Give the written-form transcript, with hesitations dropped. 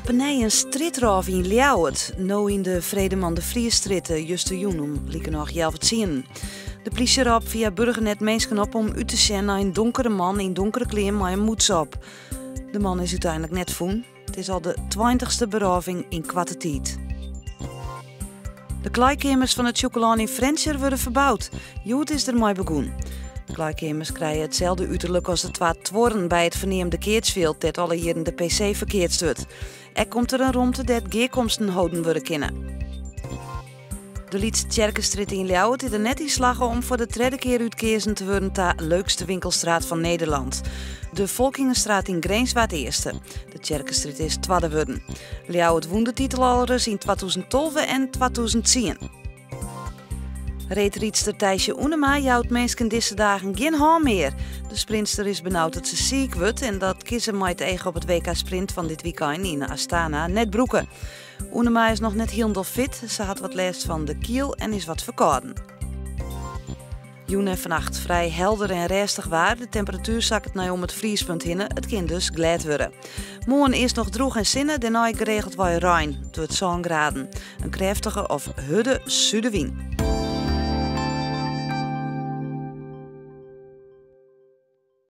Op een stritroof in Ljouwert, nou in de Vredeman de Vriestritten, juiste joen lieken nog jelvert zien. De politie roept via Burgernet mensen op om uit te zien naar een donkere man in donkere kleren met een muts op. De man is uiteindelijk net voen. Het is al de 20ste beroving in kwarte tijd. De kleikemers van het chocolade in Frencher worden verbouwd. Joet is er mee begonnen. De kleikemers krijgen hetzelfde uiterlijk als de twee tworen bij het verneemde Keertsveld dat alle hier in de PC verkeerd wordt. Er komt er een romte dat geerkomsten houden worden kunnen. De Lietse Tjerkenstraat in Ljouwert is er net in slag om voor de derde keer uitgekozen te worden de leukste winkelstraat van Nederland. De Volkingenstraat in Greenswaard eerste. De Tjerkenstraat is tweede worden. Ljouwert won de titel al eens in 2012 en 2010. Reetriedster Thijsje Oenema jouwt mensen deze dagen geen haan meer. De sprintster is benauwd dat ze ziek wordt en dat kiezen mij tegen op het WK Sprint van dit weekend in Astana net broeken. Oenema is nog net heel fit, ze had wat last van de kiel en is wat verkouden. Joen en vannacht vrij helder en rustig waar. De temperatuur zakt naar om het vriespunt heen. Het kan dus glad worden. Morgen is nog droog en zinnen, daarna geregeld waar rein. Het wordt zo'n graden. Een krachtige of hudde zuidenwind.